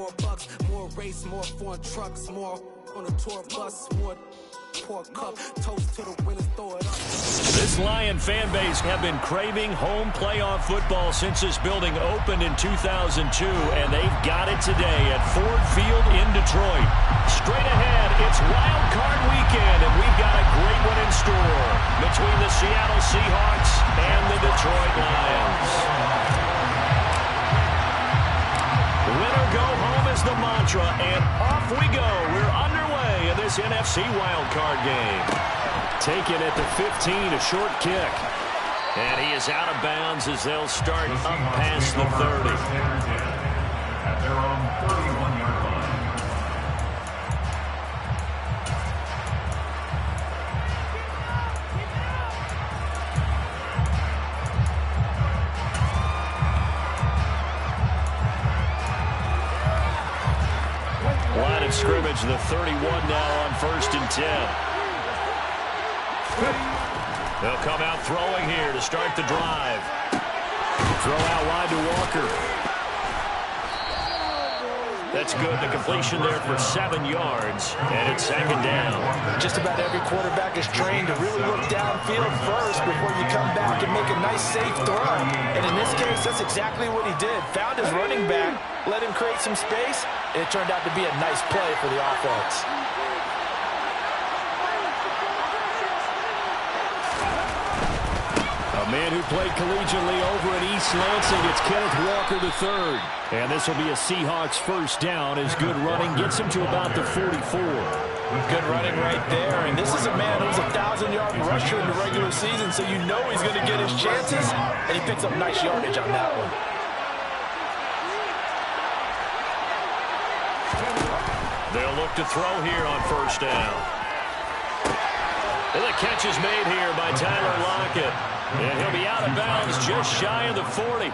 more bucks, more race, more foreign trucks, more on a tour bus, more pork cup, toast to the winners, throw it up. This Lion fan base have been craving home playoff football since this building opened in 2002, and they've got it today at Ford Field in Detroit. Straight ahead, it's Wild Card Weekend, and we've got a great one in store between the Seattle Seahawks and the Detroit Lions. Winner go home is the mantra, and off we go. We're underway in this NFC wildcard game. Taken at the 15, a short kick. And he is out of bounds as they'll start up past the 30. At their own 31-yard line. Line of scrimmage, the 31 now on 1st and 10. They'll come out throwing here to start the drive. Throw out wide to Walker. That's good. The completion there for 7 yards, and it's 2nd down. Just about every quarterback is trained to really look downfield first before you come back and make a nice, safe throw. And in this case, that's exactly what he did. Found his running back, let him create some space, and it turned out to be a nice play for the offense. A man who played collegiately over at East Lansing, it's Kenneth Walker III. And this will be a Seahawks first down as good running gets him to about the 44. Good running right there. And this is a man who's a 1,000-yard rusher in the regular season, so you know he's going to get his chances. And he picks up nice yardage on that one. They'll look to throw here on 1st down. And the catch is made here by Tyler Lockett. And he'll be out of bounds just shy of the 40.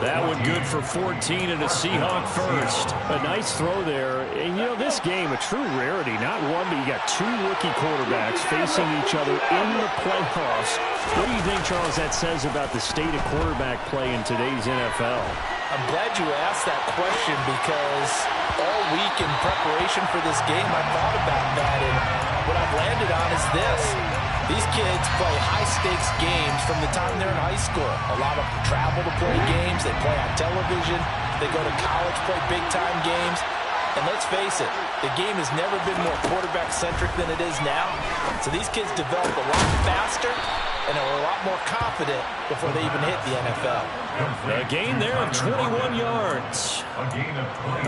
That one good for 14 and a Seahawk first. A nice throw there. And, you know, this game, a true rarity. Not one, but you got 2 rookie quarterbacks facing each other in the playoffs. What do you think, Charles, that says about the state of quarterback play in today's NFL? I'm glad you asked that question because all week in preparation for this game, I thought about that. And what I've landed on is this. These kids play high-stakes games from the time they're in high school. A lot of them travel to play games. They play on television. They go to college, play big-time games. And let's face it, the game has never been more quarterback-centric than it is now. So these kids develop a lot faster and are a lot more confident before they even hit the NFL. A gain there of 21 yards.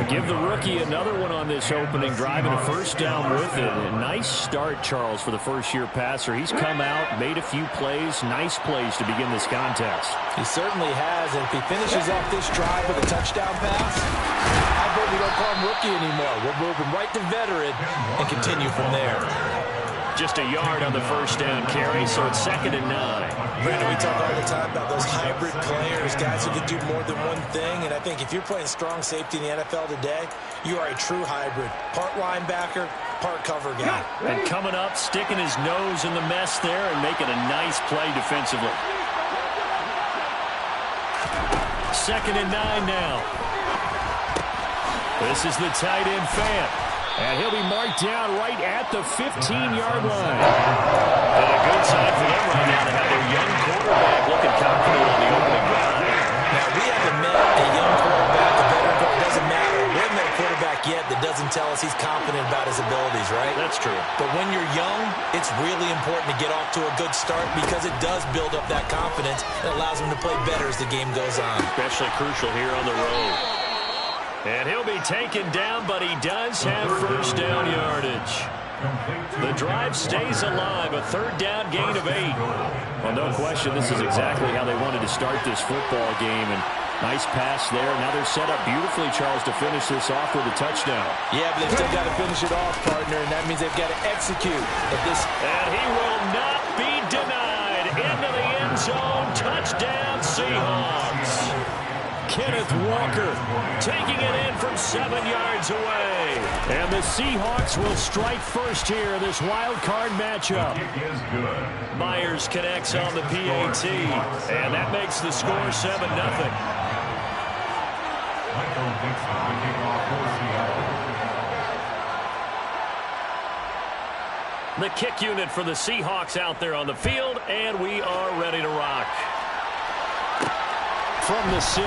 Give the rookie another one on this opening drive and a first down with it. A nice start, Charles, for the first-year passer. He's come out, made a few plays, nice plays to begin this contest. He certainly has, and if he finishes off this drive with a touchdown pass, I bet we don't call him rookie anymore. We'll move him right to veteran and continue from there. Just a yard on the first down carry, so it's 2nd and 9. Brandon, we talk all the time about those hybrid players, guys who can do more than one thing, and I think if you're playing strong safety in the NFL today, you are a true hybrid. Part linebacker, part cover guy. And coming up, sticking his nose in the mess there and making a nice play defensively. 2nd and 9 now. This is the tight end Fant. And he'll be marked down right at the 15-yard line. And a good sign for them right now to have their young quarterback looking confident on the opening drive. Now, we haven't met a young quarterback, a veteran quarterback. It doesn't matter. We haven't met a quarterback yet that doesn't tell us he's confident about his abilities, right? That's true. But when you're young, it's really important to get off to a good start because it does build up that confidence and allows him to play better as the game goes on. Especially crucial here on the road. And he'll be taken down, but he does have first down yardage. The drive stays alive, a 3rd down gain of 8. Well, no question, this is exactly how they wanted to start this football game. And nice pass there. Now they're set up beautifully, Charles, to finish this off with a touchdown. Yeah, but they've still got to finish it off, partner, and that means they've got to execute. And he will not be denied. Into the end zone. Touchdown, Seahawks. Kenneth Walker taking it in from 7 yards away. And the Seahawks will strike first here in this wild card matchup. Myers connects on the PAT, and that makes the score 7-0. The kick unit for the Seahawks out there on the field, and we are ready to rock. From the 6.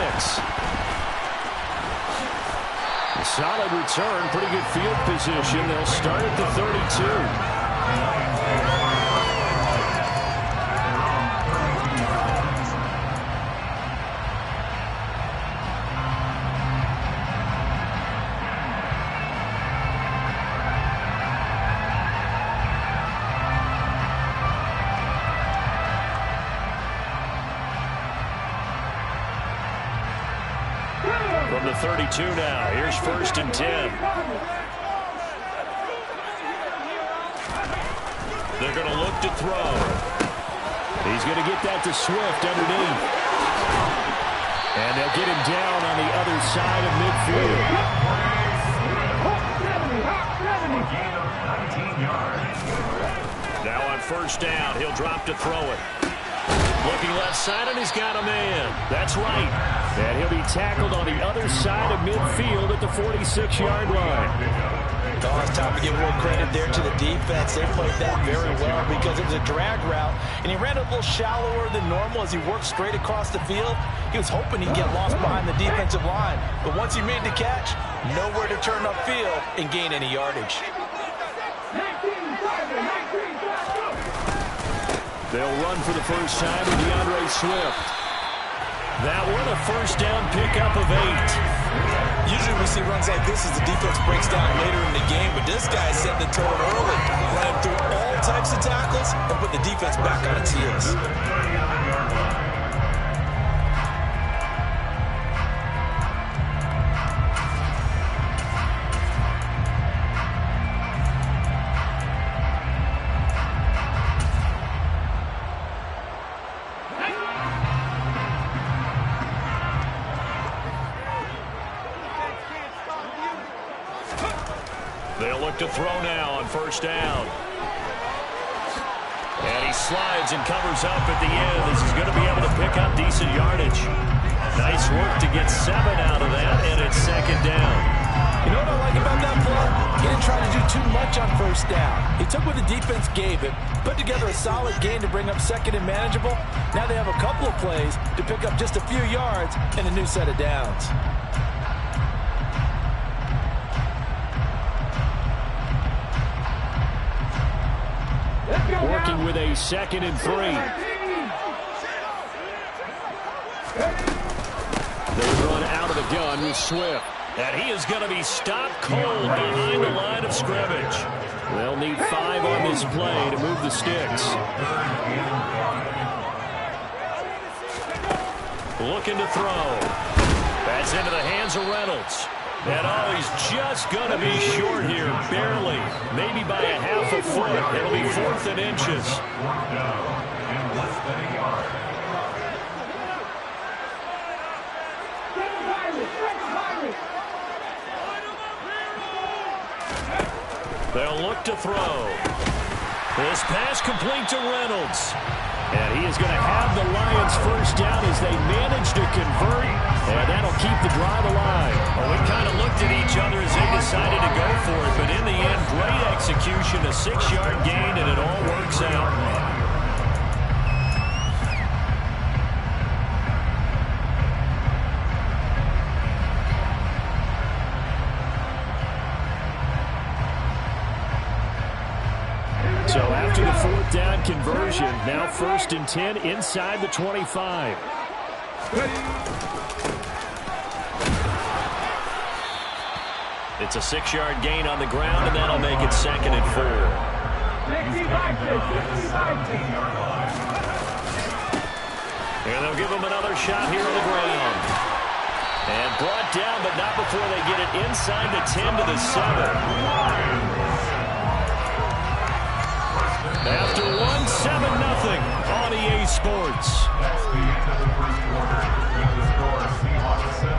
A solid return, pretty good field position. They'll start at the 32. From the 32 now. Here's 1st and 10. They're going to look to throw. He's going to get that to Swift underneath. And they'll get him down on the other side of midfield. Now on 1st down, he'll drop to throw it. Looking left side, and he's got a man. That's right. And he'll be tackled on the other side of midfield at the 46-yard line. Oh, it's time to give a little credit there to the defense. They played that very well because it was a drag route, and he ran a little shallower than normal as he worked straight across the field. He was hoping he'd get lost behind the defensive line, but once he made the catch, nowhere to turn upfield and gain any yardage. They'll run for the first time with DeAndre Swift. That one a 1st down pickup of 8. Usually we see runs like this as the defense breaks down later in the game, but this guy set the tone early, running through all types of tackles and put the defense back on its heels. They'll look to throw now on 1st down. And he slides and covers up at the end. This is going to be able to pick up decent yardage. Nice work to get 7 out of that, and it's 2nd down. You know what I like about that play? He didn't try to do too much on 1st down. He took what the defense gave him, put together a solid gain to bring up 2nd and manageable. Now they have a couple of plays to pick up just a few yards and a new set of downs. Working with a 2nd and 3. They run out of the gun with Swift. And he is going to be stopped cold behind the line of scrimmage. They'll need 5 on this play to move the sticks. Looking to throw. That's into the hands of Reynolds. And oh, he's just going to be short here, barely. Maybe by a half a foot. It'll be 4th and inches. They'll look to throw. This pass complete to Reynolds. And he is going to have the Lions 1st down as they manage to convert. And that'll keep the drive alive. Well, we kind of looked at each other as they decided to go for it. But in the end, great execution, a 6-yard gain, and it all works out. So after the 4th down conversion, now 1st and 10 inside the 25. It's a 6-yard gain on the ground, and that'll make it 2nd and 4. And they'll give him another shot here on the ground. And brought down, but not before they get it inside the 10 to the 7. After 1-7-0 on EA Sports. That's the end of the 1st quarter. With the score, Seahawks 7,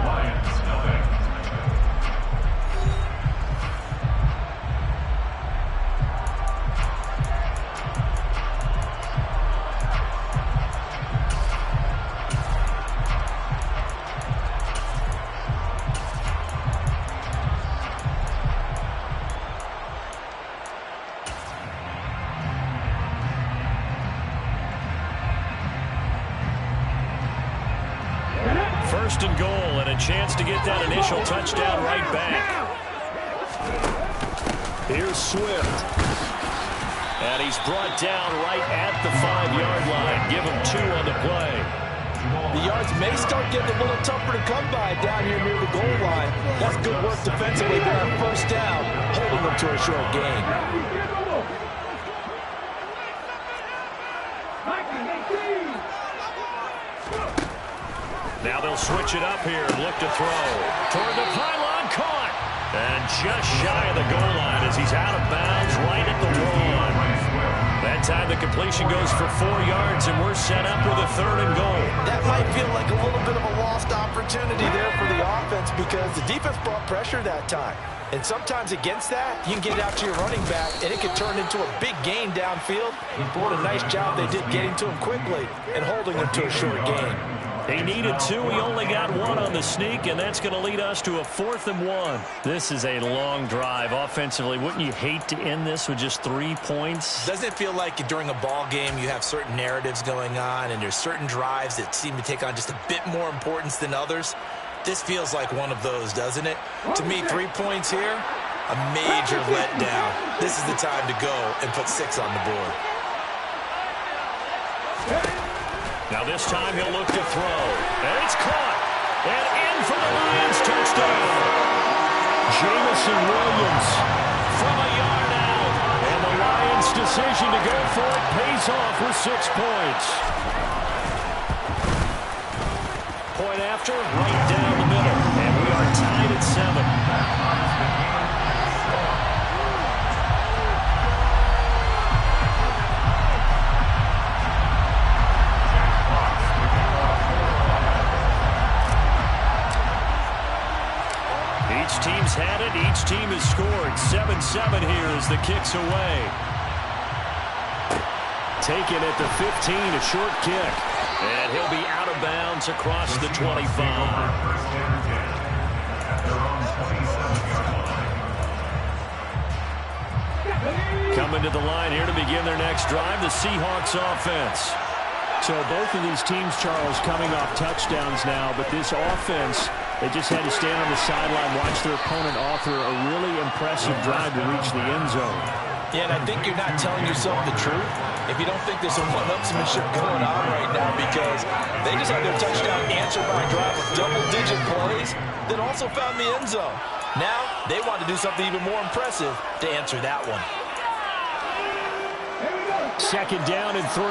Lions 0. a chance to get that initial touchdown right back. Here's Swift. And he's brought down right at the 5-yard line. Give him 2 on the play. The yards may start getting a little tougher to come by down here near the goal line. That's good work defensively there on first down, holding them to a short gain. Now they'll switch it up here and look to throw. Toward the pylon, caught. And just shy of the goal line as he's out of bounds right at the 1. That time the completion goes for 4 yards, and we're set up with a 3rd and goal. That might feel like a little bit of a lost opportunity there for the offense because the defense brought pressure that time. And sometimes against that, you can get it out to your running back, and it can turn into a big gain downfield. What a nice job they did getting to him quickly and holding him to a short gain. He needed 2. He only got 1 on the sneak, and that's going to lead us to a 4th and 1. This is a long drive offensively. Wouldn't you hate to end this with just 3 points? Doesn't it feel like during a ball game you have certain narratives going on and there's certain drives that seem to take on just a bit more importance than others? This feels like one of those, doesn't it? To me, 3 points here, a major letdown. This is the time to go and put 6 on the board. Now this time he'll look to throw. And it's caught. And in for the Lions touchdown. Jamison Williams from a yard out. And the Lions' decision to go for it pays off with 6 points. Point after, right down the middle. And we are tied at 7. Each team's had it. Each team has scored. 7-7 here as the kick's away. Taken at the 15, a short kick. And he'll be out of bounds across the 25. Coming to the line here to begin their next drive, the Seahawks offense. So both of these teams, Charles, coming off touchdowns now, but this offense, they just had to stand on the sideline, watch their opponent author a really impressive drive to reach the end zone. Yeah, and I think you're not telling yourself the truth if you don't think there's some one-upsmanship going on right now because they just had their touchdown answered by a drive of double-digit plays that also found the end zone. Now, they want to do something even more impressive to answer that one. 2nd down and 3.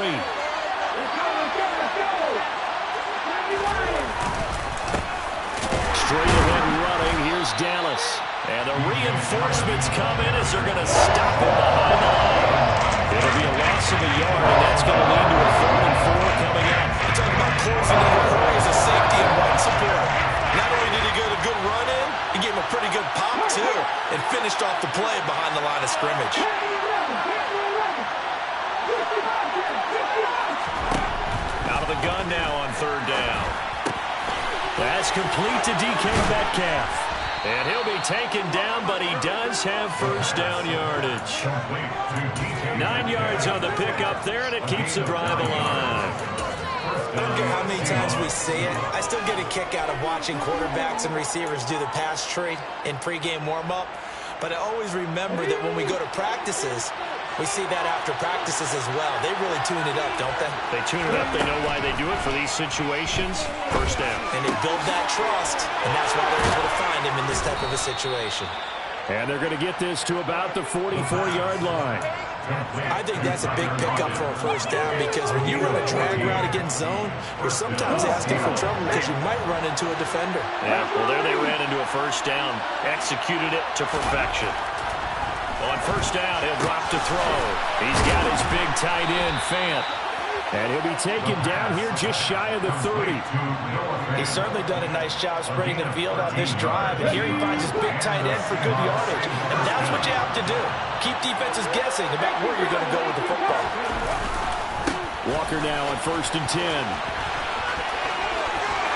Straight ahead running. Here's Dallas. And the reinforcements come in as they're going to stop him behind the line. It'll be a loss of a yard, and that's going to lead to a 3rd and 4 coming up. You're talking about closing in a hurry as a safety and run support. Not only did he get a good run in, he gave him a pretty good pop, too, and finished off the play behind the line of scrimmage. Out of the gun now on 3rd down. That's complete to DK Metcalf. And he'll be taken down, but he does have 1st down yardage. 9 yards on the pickup there, and it keeps the drive alive. I don't care how many times we see it. I still get a kick out of watching quarterbacks and receivers do the pass tree in pregame warm-up. But I always remember that when we go to practices, we see that after practices as well. They really tune it up, don't they? They tune it up. They know why they do it for these situations. 1st down. And they build that trust, and that's why they're able to find him in this type of a situation. And they're going to get this to about the 44-yard line. I think that's a big pickup for a 1st down because when you run a drag route against zone, you're sometimes asking for trouble because you might run into a defender. Yeah, well, there they ran into a 1st down. Executed it to perfection. On 1st down, he'll drop to throw. He's got his big tight end, Fant. And he'll be taken down here just shy of the 30. He's certainly done a nice job spreading the field on this drive. And here he finds his big tight end for good yardage. And that's what you have to do. Keep defenses guessing about where you're going to go with the football. Walker now on 1st and 10.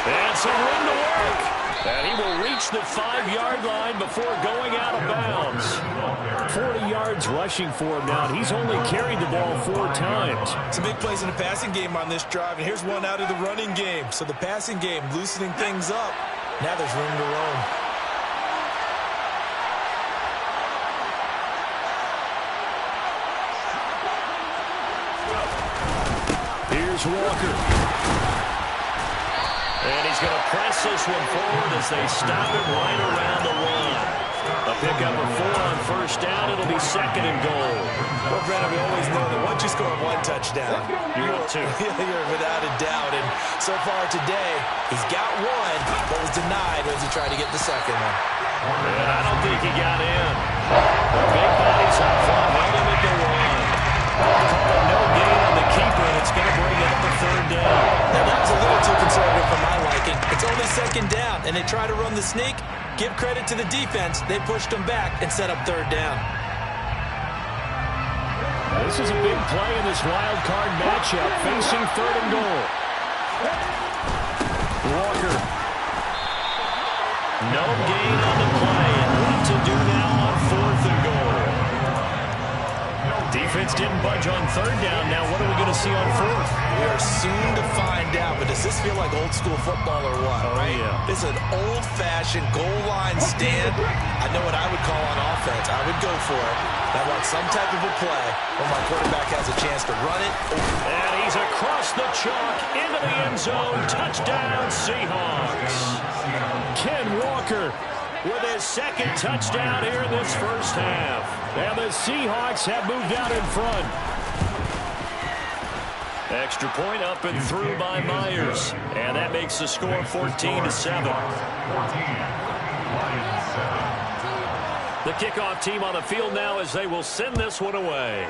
And some room to work. And he will reach the 5-yard line before going out of bounds. 40 yards rushing for him now. He's only carried the ball 4 times. Some big plays in the passing game on this drive, and here's one out of the running game. So the passing game loosening things up. Now there's room to roam. Here's Walker. And he's going to press this one forward as they stop it right around the 1. A pickup of 4 on first down. It'll be 2nd and goal. Well, Brennan, we always know that once you score 1 touchdown, you're up 2. You're without a doubt. And so far today, he's got 1, but was denied as he tried to get the second one. And I don't think he got in. The big body's up front, held him at the 1. No gain on the keeper, and it's going to bring it up a 3rd down. Now, that was a little too conservative for my liking. It's only 2nd down, and they try to run the sneak. Give credit to the defense. They pushed them back and set up 3rd down. This is a big play in this wild card matchup, facing 3rd and goal. Walker. No gain on the play, and what to do now on 4th and goal. Defense didn't budge on 3rd down. Now what are we going to see on 4th? We are soon to find out, but does this feel like old school football or what? Oh, right? Yeah. This is an old-fashioned goal line stand. I know what I would call on offense. I would go for it. I want some type of a play where my quarterback has a chance to run it. And he's across the chalk into the end zone. Touchdown, Seahawks. Ken Walker with his 2nd touchdown here in this first half. And the Seahawks have moved out in front. Extra point up and through by Myers. And that makes the score 14-7. The kickoff team on the field now as they will send this one away.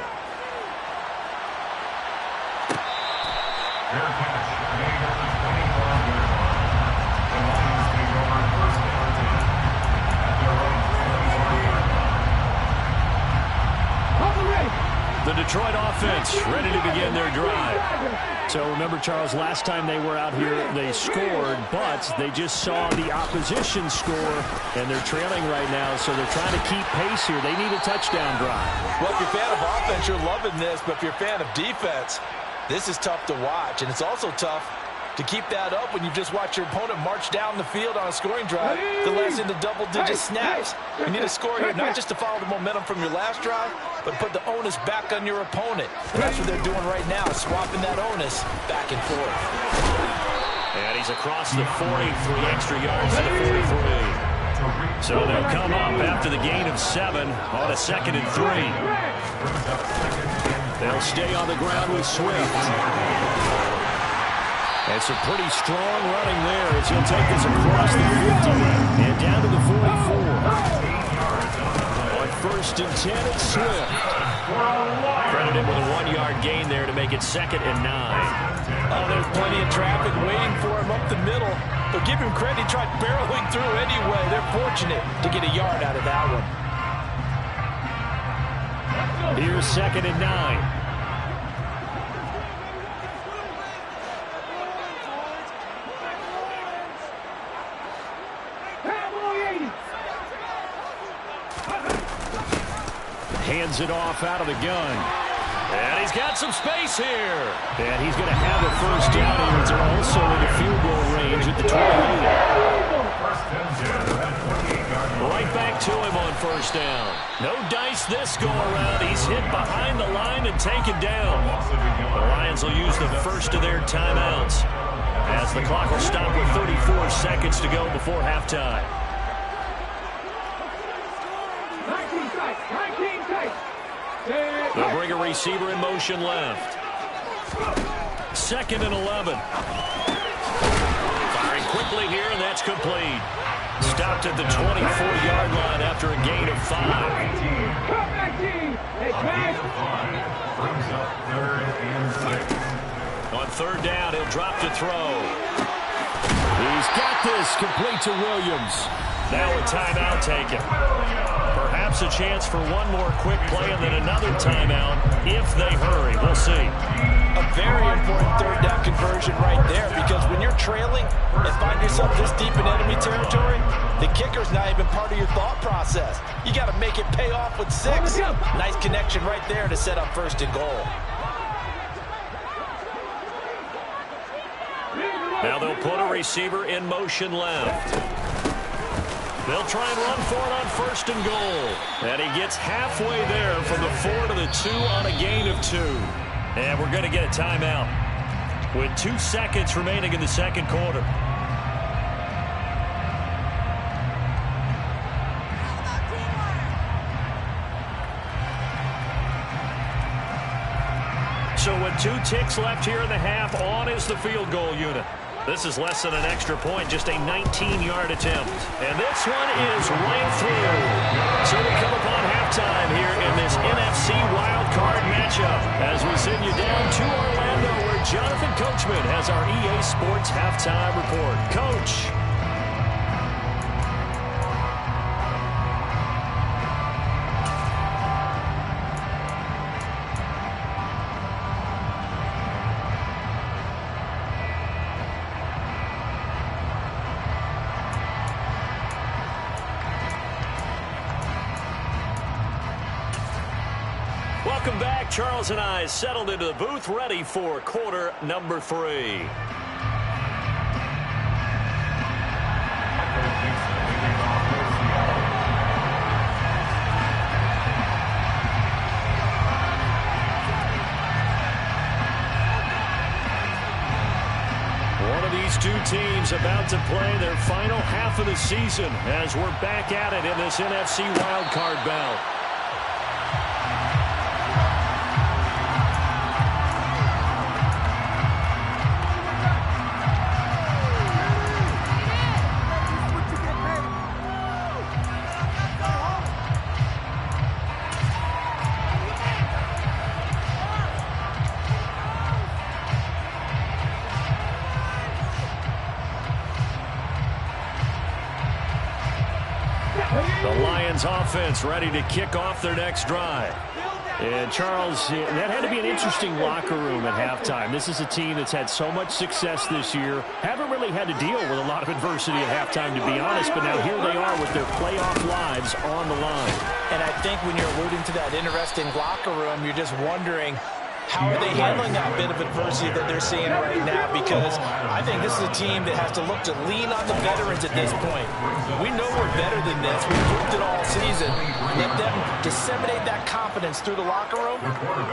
Fair catch. Made at the 25-yard line. The Lions take over 1st and 10 at their own 24-yard line. The Detroit offense ready to begin their drive. So remember, Charles, last time they were out here, they scored, but they just saw the opposition score, and they're trailing right now, so they're trying to keep pace here. They need a touchdown drive. Well, if you're a fan of offense, you're loving this, but if you're a fan of defense, this is tough to watch, and it's also tough to keep that up when you just watch your opponent march down the field on a scoring drive that lasts into double-digit snaps. You need a score here, not just to follow the momentum from your last drive, but put the onus back on your opponent. And that's what they're doing right now, swapping that onus back and forth. And he's across the 40, 3 extra yards to the 43. So they'll come up after the gain of 7 on a 2nd and 3. They'll stay on the ground with Swift. And some pretty strong running there as he'll take this across the 50 and down to the 44. On 1st and 10, it's Swift. Credited with a 1-yard gain there to make it 2nd and 9. Oh, there's plenty of traffic waiting for him up the middle. But give him credit, he tried barreling through anyway. They're fortunate to get a yard out of that one. Here's 2nd and 9. Hands it off out of the gun. And he's got some space here. And he's going to have a first down here. They're also in the field goal range at the 28. Right back to him on first down. No dice this go around. He's hit behind the line and taken down. The Lions will use the first of their timeouts as the clock will stop with 34 seconds to go before halftime. They'll bring a receiver in motion left. 2nd and 11. Firing quickly here, and that's complete. Stopped at the 24-yard line after a gain of 5. Brings up 3rd and 6. On 3rd down, he'll drop to throw. He's got this complete to Williams. Now a timeout taken. Perhaps a chance for one more quick play and then another timeout if they hurry. We'll see. A very important 3rd down conversion right there, because when you're trailing and find yourself this deep in enemy territory, the kicker's not even part of your thought process. You got to make it pay off with 6. Nice connection right there to set up 1st and goal. Now they'll put a receiver in motion left. They'll try and run for it on 1st and goal. And he gets halfway there from the 4 to the 2 on a gain of 2. And we're going to get a timeout with 2 seconds remaining in the second quarter. So with 2 ticks left here in the half, on is the field goal unit. This is less than an extra point, just a 19-yard attempt. And this one is right through. So we come upon halftime here in this NFC Wild Card matchup as we send you down to Orlando where Jonathan Coachman has our EA Sports halftime report. Coach. Welcome back. Charles and I settled into the booth, ready for quarter number 3. One of these 2 teams about to play their final half of the season as we're back at it in this NFC wildcard bout. The Lions offense ready to kick off their next drive. And Charles, that had to be an interesting locker room at halftime. This is a team that's had so much success this year. Haven't really had to deal with a lot of adversity at halftime, to be honest, but now here they are with their playoff lives on the line. And I think when you're alluding to that interesting locker room, you're just wondering, how are they handling that bit of adversity that they're seeing right now? Because I think this is a team that has to look to lean on the veterans at this point. We know we're better than this. We've proved it all season. Let them disseminate that confidence through the locker room.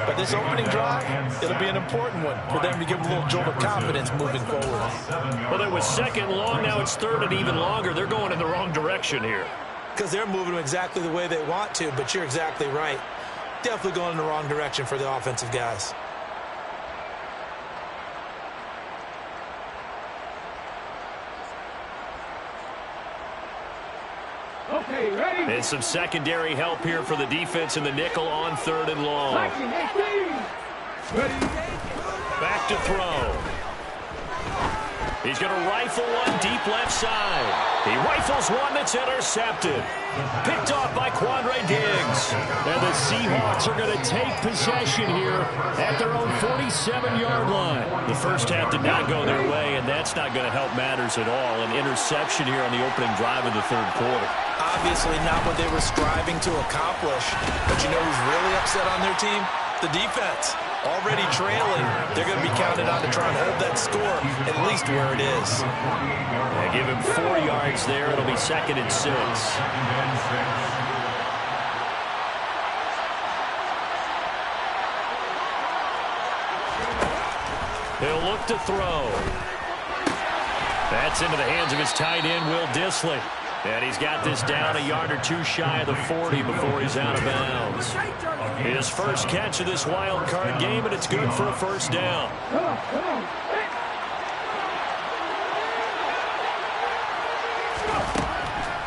But this opening drive, it'll be an important one for them to give them a little jolt of confidence moving forward. Well, it was 2nd long. Now it's 3rd and even longer. They're going in the wrong direction here. Because they're moving them exactly the way they want to, but you're exactly right. Definitely going in the wrong direction for the offensive guys. Okay, ready? And some secondary help here for the defense in the nickel on 3rd and long. Ready? Back to throw. He's going to rifle one deep left side. He rifles one that's intercepted. Picked off by Quandre Diggs. And the Seahawks are going to take possession here at their own 47-yard line. The first half did not go their way, and that's not going to help matters at all. An interception here on the opening drive of the 3rd quarter. Obviously not what they were striving to accomplish. But you know who's really upset on their team? The defense. Already trailing, they're going to be counted on to try and hold that score at least where it is. Yeah, give him 4 yards there. It'll be 2nd and 6. He'll look to throw. That's into the hands of his tight end, Will Dissly. And he's got this down a yard or 2 shy of the 40 before he's out of bounds. His first catch of this wild card game, and it's good for a 1st down.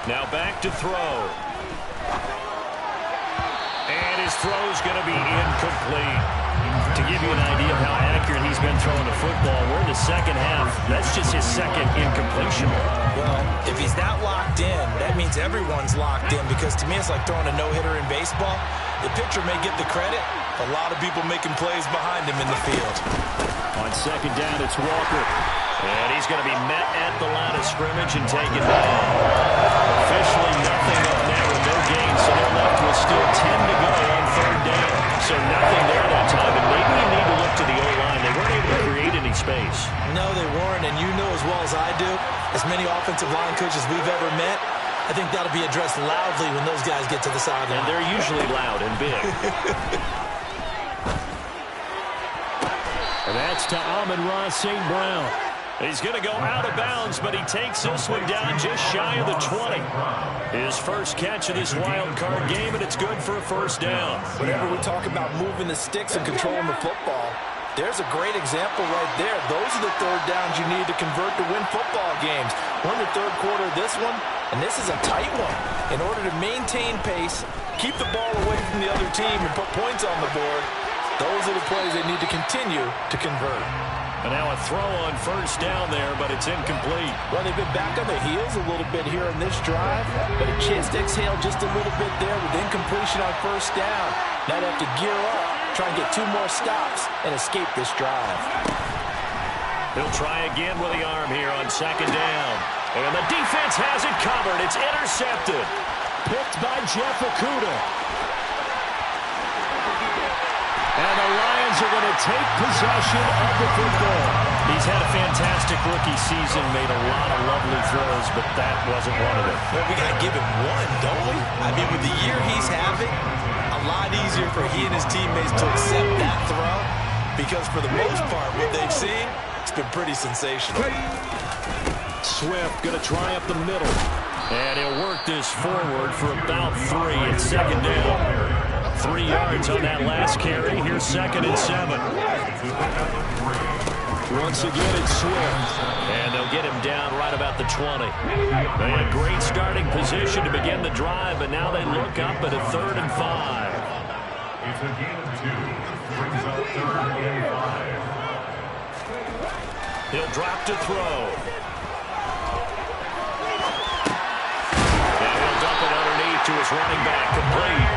Now back to throw. And his throw's going to be incomplete. To give you an idea of how accurate he's been throwing the football, we're in the 2nd half. That's just his 2nd incompletion. Well, if he's not locked in, that means everyone's locked in, because to me it's like throwing a no-hitter in baseball. The pitcher may get the credit. A lot of people making plays behind him in the field. On 2nd down, it's Walker. And he's going to be met at the line of scrimmage and taken down. Officially nothing up there with no gain, so they're left with still 10 to go on 3rd down. So nothing there that time, and maybe you need to look to the O-line. They weren't able to create any space. No, they weren't, and you know as well as I do, as many offensive line coaches we've ever met, I think that'll be addressed loudly when those guys get to the sideline. And they're usually loud and big. And that's to Amon-Ra St. Brown. He's going to go out of bounds, but he takes this one down just shy of the 20. His first catch of this wild card game, and it's good for a first down. Whenever we talk about moving the sticks and controlling the football, there's a great example right there. Those are the third downs you need to convert to win football games. We're in the third quarter of this one, and this is a tight one. In order to maintain pace, keep the ball away from the other team, and put points on the board, those are the plays they need to continue to convert. And now a throw on first down there, but it's incomplete. Well, they've been back on their heels a little bit here in this drive, but a chance to exhale just a little bit there with incompletion on first down. Now they have to gear up, try and get 2 more stops, and escape this drive. He'll try again with the arm here on second down. And the defense has it covered. It's intercepted. Picked by Jeff Okudah. And the Lions are going to take possession of the football. He's had a fantastic rookie season, made a lot of lovely throws, but that wasn't one of them. Well, we got to give him one, don't we? I mean, with the year he's having, a lot easier for he and his teammates to accept that throw, because for the most part, what they've seen, it's been pretty sensational. Swift going to try up the middle. And he'll work this forward for about 3. It's second down. 3 yards on that last carry. Here's 2nd and 7. Once again, it's Swift. And they'll get him down right about the 20. They had great starting position to begin the drive, but now they look up at a 3rd and 5. It's a gain of 2. Brings up 3rd and 5. He'll drop to throw. And he'll dump it underneath to his running back, complete.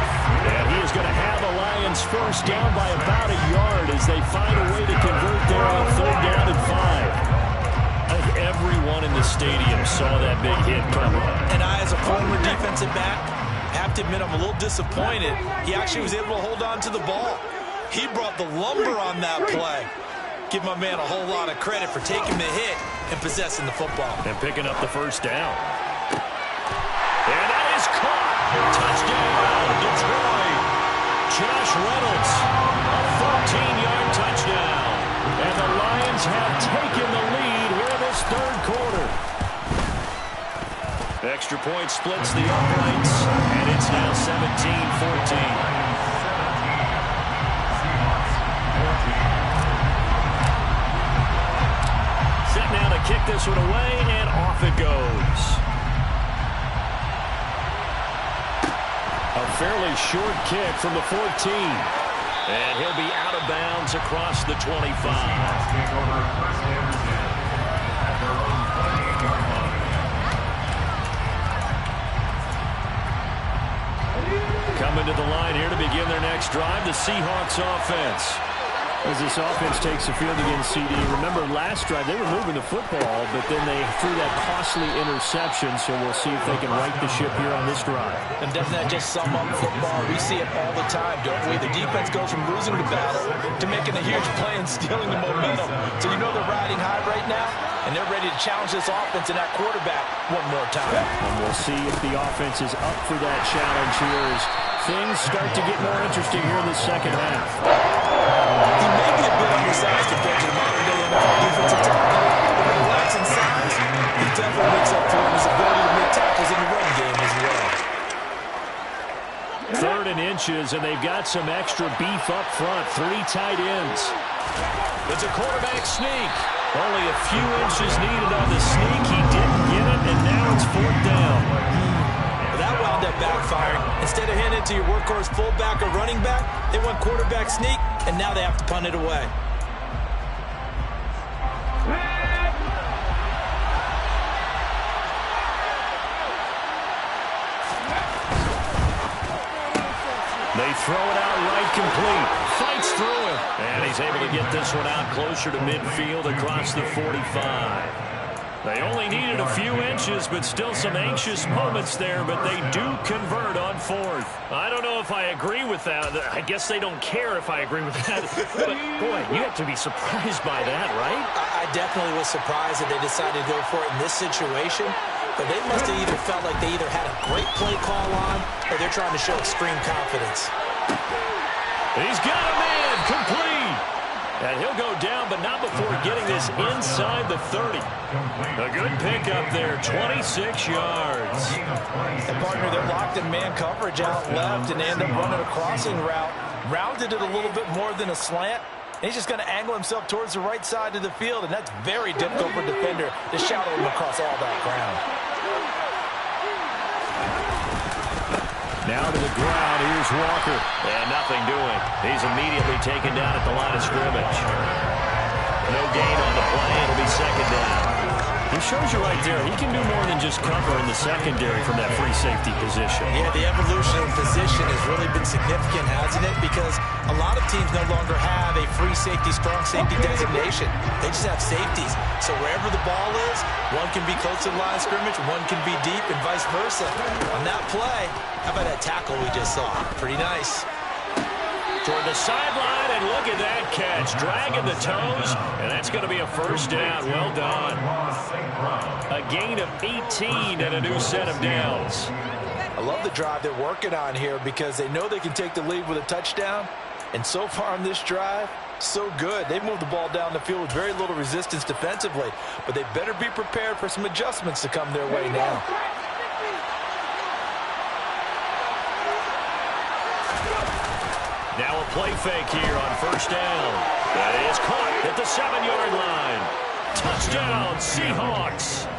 And he is going to have the Lions first down by about a yard as they find a way to convert there on 3rd down and 5. I think everyone in the stadium saw that big hit coming. And I, as a former defensive back, have to admit I'm a little disappointed. He actually was able to hold on to the ball. He brought the lumber on that play. Give my man a whole lot of credit for taking the hit and possessing the football. And picking up the first down. And that is caught. Touchdown, Detroit. Josh Reynolds, a 14-yard touchdown. And the Lions have taken the lead here in this 3rd quarter. Extra point splits the uprights, and it's now 17-14. Set now to kick this one away, and off it goes. A fairly short kick from the 14. And he'll be out of bounds across the 25. Coming to the line here to begin their next drive, the Seahawks offense. As this offense takes the field against CD, remember last drive they were moving the football, but then they threw that costly interception, so we'll see if they can right the ship here on this drive. And doesn't that just sum up football? We see it all the time, don't we? The defense goes from losing the battle to making a huge play and stealing the momentum. So you know they're riding high right now, and they're ready to challenge this offense and that quarterback one more time. And we'll see if the offense is up for that challenge here as things start to get more interesting here in the second half. He may be a bit undersized compared to the modern-day NFL defensive tackle. But when he lacks in size, he definitely makes up for his ability to make tackles in the run game as well. 3rd and inches, and they've got some extra beef up front. 3 tight ends. It's a quarterback sneak. Only a few inches needed on the sneak. He didn't get it, and now it's 4th down. That wound up backfiring. Instead of handing it to your workhorse fullback or running back, they went quarterback sneak, and now they have to punt it away. They throw it out right complete. Fights through it. And he's able to get this one out closer to midfield across the 45. They only needed a few inches, but still some anxious moments there, but they do convert on fourth. I don't know if I agree with that. I guess they don't care if I agree with that. But, boy, you have to be surprised by that, right? I definitely was surprised that they decided to go for it in this situation. But they must have either felt like they either had a great play call on or they're trying to show extreme confidence. He's got a man complete. And he'll go down, but not before getting this inside the 30. A good pickup there, 26 yards. And partner, they're locked in man coverage out left, and they end up running a crossing route. Rounded it a little bit more than a slant. And he's just going to angle himself towards the right side of the field, and that's very difficult for a defender to shadow him across all that ground. Now to the ground, here's Walker. And nothing doing. He's immediately taken down at the line of scrimmage. No gain on the play. It'll be second down. He shows you right there, he can do more than just cover in the secondary from that free safety position. Yeah, the evolution of position has really been significant, hasn't it? Because a lot of teams no longer have a free safety, strong safety designation. They just have safeties. So wherever the ball is, one can be close to the line of scrimmage, one can be deep, and vice versa. On that play, how about that tackle we just saw? Pretty nice. Toward the sideline, and look at that catch. Dragging the toes, and that's going to be a first down. Well done. A gain of 18 and a new set of downs. I love the drive they're working on here because they know they can take the lead with a touchdown. And so far on this drive, so good. They've moved the ball down the field with very little resistance defensively, but they better be prepared for some adjustments to come their way now. Now a play fake here on first down. That is caught at the 7-yard line. Touchdown, Seahawks.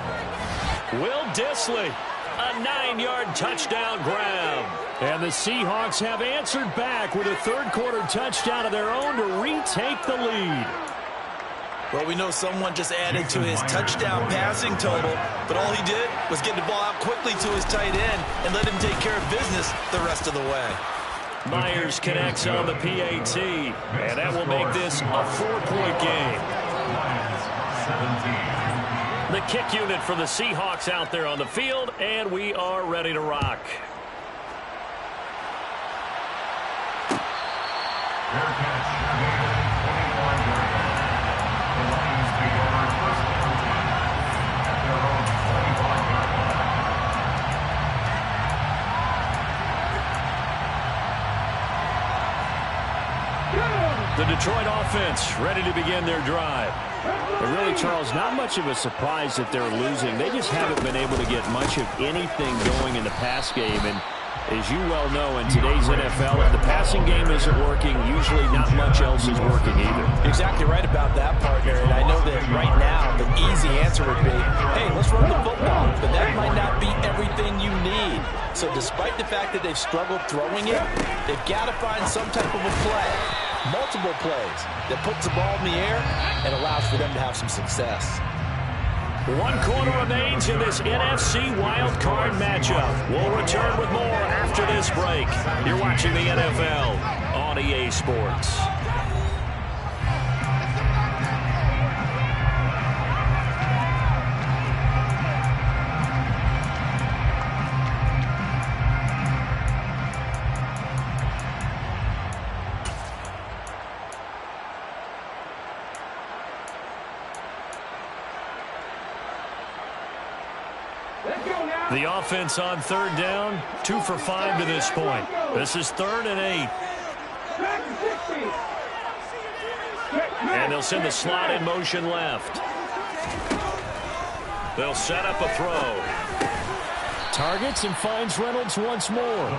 Will Dissly, a 9-yard touchdown grab. And the Seahawks have answered back with a third-quarter touchdown of their own to retake the lead. Well, we know someone just added to his touchdown passing total, but all he did was get the ball out quickly to his tight end and let him take care of business the rest of the way. Myers connects on the PAT, and that will make this a 4-point game. The kick unit for the Seahawks out there on the field, and we are ready to rock. Fair catch. 25 yards. The Lions take over first and 10 at their own 25-yard line. The Detroit offense ready to begin their drive. And really, Charles, not much of a surprise that they're losing. They just haven't been able to get much of anything going in the pass game. And as you well know, in today's NFL, if the passing game isn't working, usually not much else is working either. You're exactly right about that, partner. And I know that right now the easy answer would be, hey, let's run the football. But that might not be everything you need. So despite the fact that they've struggled throwing it, they've got to find some type of a play. Multiple plays that puts the ball in the air and allows for them to have some success. 1 quarter remains in this NFC wildcard matchup. We'll return with more after this break. You're watching the NFL on EA Sports. The offense on third down, 2 for 5 to this point. This is 3rd and 8. And they'll send the slot in motion left. They'll set up a throw. Targets and finds Reynolds once more.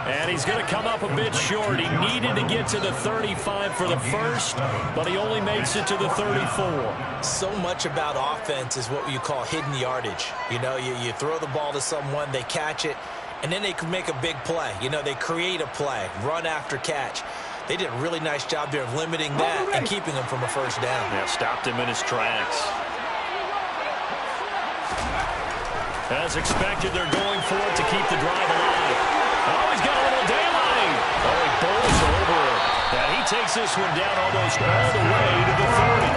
And he's going to come up a bit short. He needed to get to the 35 for the first, but he only makes it to the 34. So much about offense is what you call hidden yardage. You know, you throw the ball to someone, they catch it, and then they can make a big play. You know, they create a play, run after catch. They did a really nice job there of limiting that and keeping him from a first down. Yeah, stopped him in his tracks. As expected, they're going for it to keep the drive alive. Oh, he's got a little daylight. Oh, he bowls over it. And he takes takes this one down almost all the way to the 30.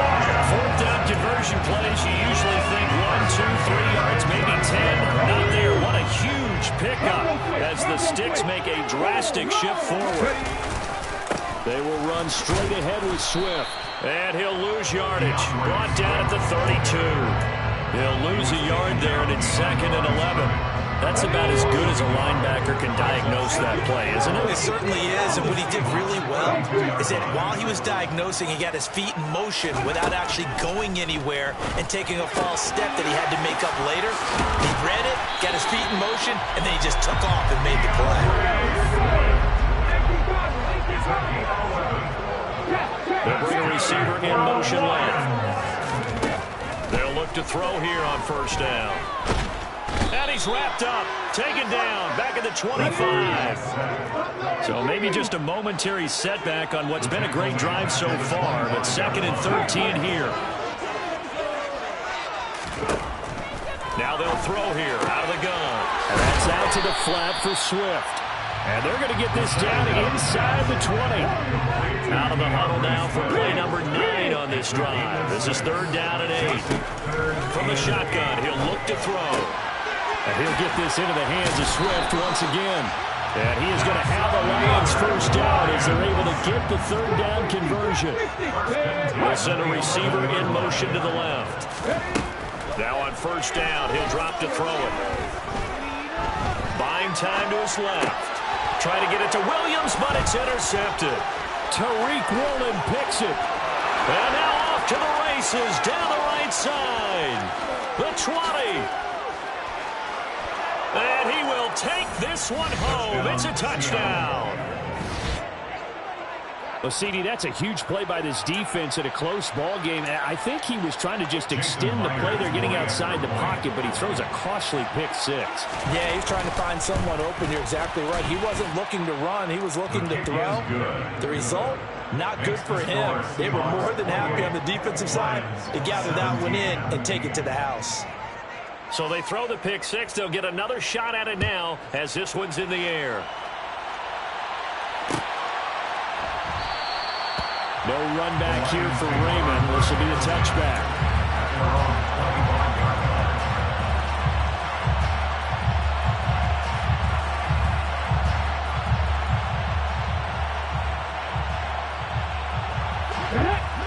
Fourth down conversion plays, you usually think 1, 2, 3 yards, maybe 10. Not there. What a huge pickup as the Sticks make a drastic shift forward. They will run straight ahead with Swift. And he'll lose yardage. Brought down at the 32. He'll lose a yard there, and it's 2nd and 11. That's about as good as a linebacker can diagnose that play, isn't it? It certainly is, and what he did really well is that while he was diagnosing, he got his feet in motion without actually going anywhere and taking a false step that he had to make up later. He read it, got his feet in motion, and then he just took off and made the play. They'll bring a receiver in motion left. They'll look to throw here on first down. And he's wrapped up, taken down, back at the 25. So maybe just a momentary setback on what's been a great drive so far, but 2nd and 13 here. Now they'll throw here, out of the gun. And that's out to the flat for Swift. And they're going to get this down inside the 20. Out of the huddle now for play number 9 on this drive. This is 3rd down and 8. From the shotgun, he'll look to throw. And he'll get this into the hands of Swift once again. And he is going to have the Lions first down as they're able to get the 3rd down conversion. They'll send a receiver in motion to the left. Now on first down, he'll drop to throw it. Buying time to his left. Try to get it to Williams, but it's intercepted. Tariq Woolen picks it. And now off to the races down the right side. The 20. And he will take this one home. It's a touchdown. Well, CD, that's a huge play by this defense in a close ball game. I think he was trying to just extend the play. They're getting outside the pocket, but he throws a costly pick 6. Yeah, he's trying to find someone open. You're exactly right. He wasn't looking to run. He was looking to throw. The result, not good for him. They were more than happy on the defensive side to gather that one in and take it to the house. So they throw the pick 6. They'll get another shot at it now as this one's in the air. No run back here for Raymond. This will be a touchback.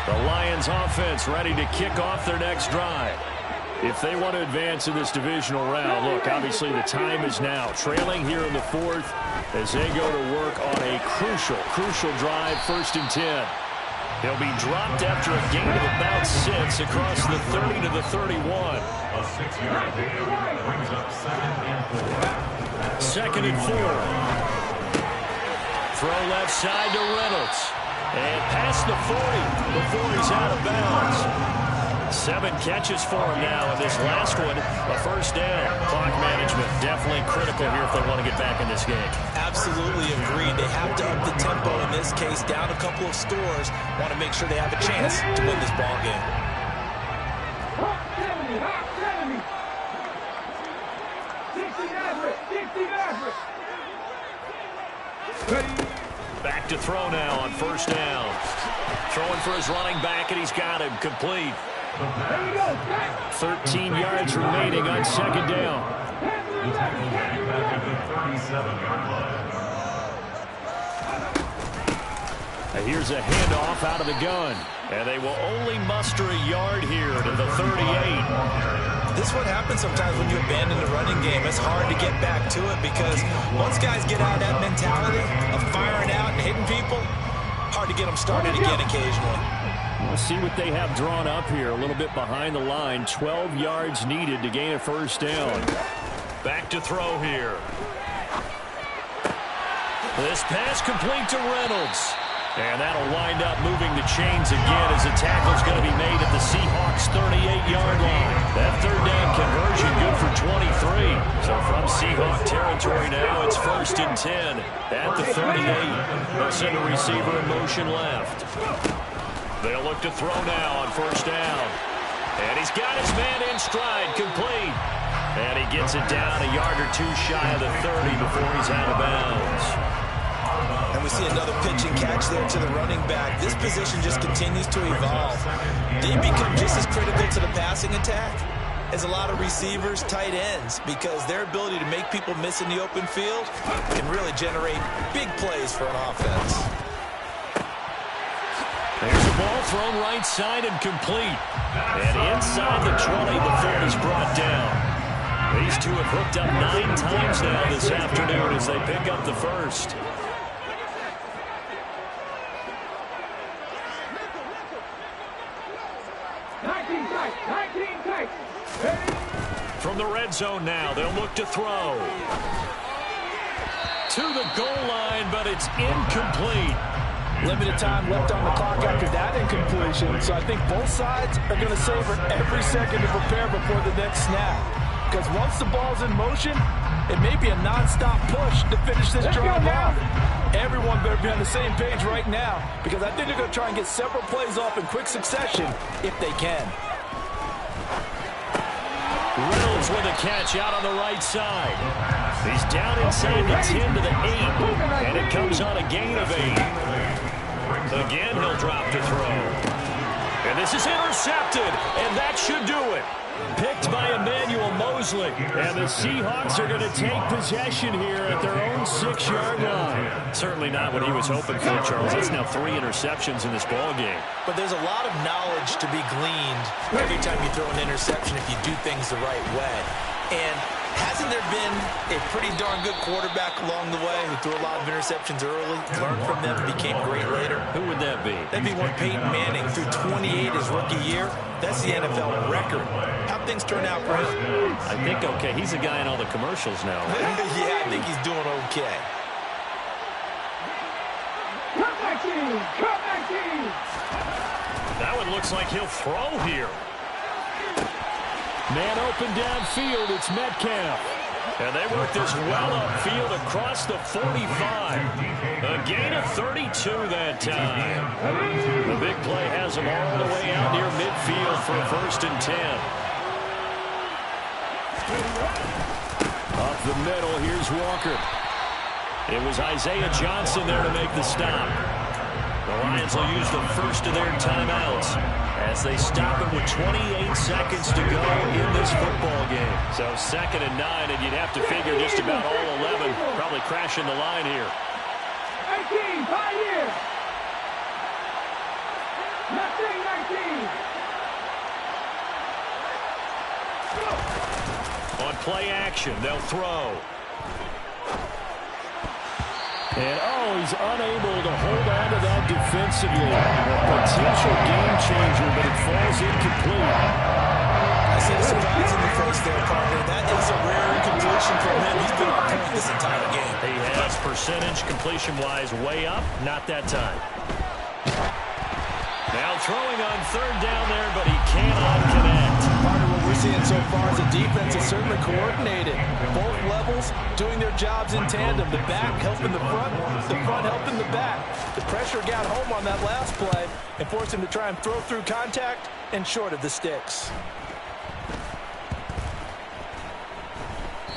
The Lions offense ready to kick off their next drive. If they want to advance in this divisional round, look, obviously the time is now. Trailing here in the 4th as they go to work on a crucial drive, 1st and 10. He'll be dropped after a gain of about 6 across the 30 to the 31. A 6-yard gain brings up 2nd and 4. Throw left side to Reynolds. And past the 40 before he's out of bounds. 7 catches for him now, and this last one, a first down. Clock management definitely critical here if they want to get back in this game. Absolutely agreed. They have to up the tempo in this case, down a couple of scores. Want to make sure they have a chance to win this ball game. Back to throw now on first down. Throwing for his running back, and he's got him complete. 13 yards remaining on 2nd down. The tackle back at the 37-yard line. Here's a handoff out of the gun. And they will only muster a yard here to the 38. This is what happens sometimes when you abandon the running game. It's hard to get back to it because once guys get out of that mentality of firing out and hitting people, hard to get them started again occasionally. We'll see what they have drawn up here. A little bit behind the line. 12 yards needed to gain a first down. Back to throw here. This pass complete to Reynolds. And that'll wind up moving the chains again as the tackle's going to be made at the Seahawks' 38-yard line. That 3rd down conversion good for 23. So from Seahawk territory now, it's 1st and 10 at the 38. They'll send a receiver in motion left. They'll look to throw now on first down. And he's got his man in stride, complete. And he gets it down a yard or 2 shy of the 30 before he's out of bounds. And we we see another pitch and catch there to the running back. This position just continues to evolve. They become just as critical to the passing attack as a lot of receivers, tight ends, because their ability to make people miss in the open field can really generate big plays for an offense. There's a ball thrown right side and complete. And inside the 20, the field is brought down. These two have hooked up 9 times now this afternoon as they pick up the first. From the red zone now, they'll look to throw. To the goal line, but it's incomplete. Limited time left on the clock after that incompletion, so I think both sides are going to savor every second to prepare before the next snap. Because once the ball's in motion, it may be a non-stop push to finish this drive off. Everyone better be on the same page right now, because I think they're going to try and get several plays off in quick succession if they can. Reynolds with a catch out on the right side. He's down inside the 10 to the 8, and it comes on a gain of 8. Again, he'll drop to throw. And this is intercepted, and that should do it. Picked by Emmanuel Mosley. And the Seahawks are going to take possession here at their own 6-yard line. Certainly not what he was hoping for, Charles. That's now 3 interceptions in this ball game. But there's a lot of knowledge to be gleaned every time you throw an interception if you do things the right way. And hasn't there been a pretty darn good quarterback along the way who threw a lot of interceptions early, learned from them, and became great later? Who would that be? That'd be one Peyton Manning threw 28 his rookie year. That's the NFL record. How'd things turn out for him? I think okay. He's a guy in all the commercials now, right? Yeah, I think he's doing okay. That one looks like he'll throw here. Man open downfield, it's Metcalf. And they work this well upfield across the 45. A gain of 32 that time. The big play has them all the way out near midfield for a 1st and 10. Up the middle, here's Walker. It was Isaiah Johnson there to make the stop. The Lions will use the first of their timeouts as they stop it with 28 seconds to go in this football game. So 2nd and 9, and you'd have to figure just about all 11 probably crashing the line here. 19, 5 years. 19. On play action, they'll throw. And, he's unable to hold on to that defensively. A potential game changer, but it falls incomplete. I see the surprise in the face there, partner. That is a rare incompletion from him. He's been on point this entire game. He has percentage completion-wise way up. Not that time. Now throwing on 3rd down there, but he cannot connect. Part of what we're seeing so far is the defense is certainly coordinated. Both levels doing their jobs in tandem. The back helping the front helping the back. The pressure got home on that last play and forced him to try and throw through contact and short of the sticks.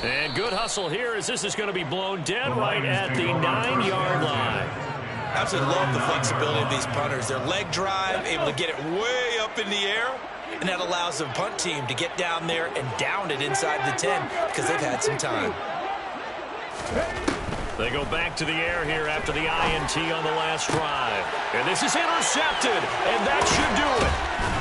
And good hustle here as this is going to be blown dead right at the 9-yard line. Absolutely love the flexibility of these punters. Their leg drive, able to get it way up in the air, and that allows the punt team to get down there and down it inside the 10 because they've had some time. They go back to the air here after the INT on the last drive. And this is intercepted, and that should do it.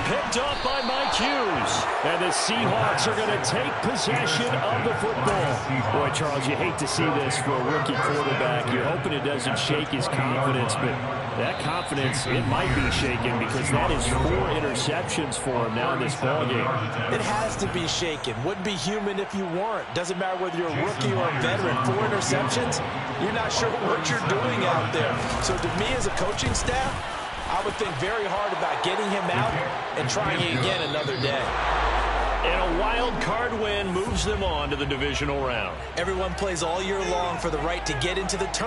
Picked off by Mike Hughes. And the Seahawks are going to take possession of the football. Boy, Charles, you hate to see this for a rookie quarterback. You're hoping it doesn't shake his confidence, but that confidence, it might be shaken because that is 4 interceptions for him now in this ballgame. It has to be shaken. Wouldn't be human if you weren't. Doesn't matter whether you're a rookie or a veteran. 4 interceptions, you're not sure what you're doing out there. So to me as a coaching staff, I would think very hard about getting him out and trying again another day. And a wild card win moves them on to the divisional round. Everyone plays all year long for the right to get into the tournament.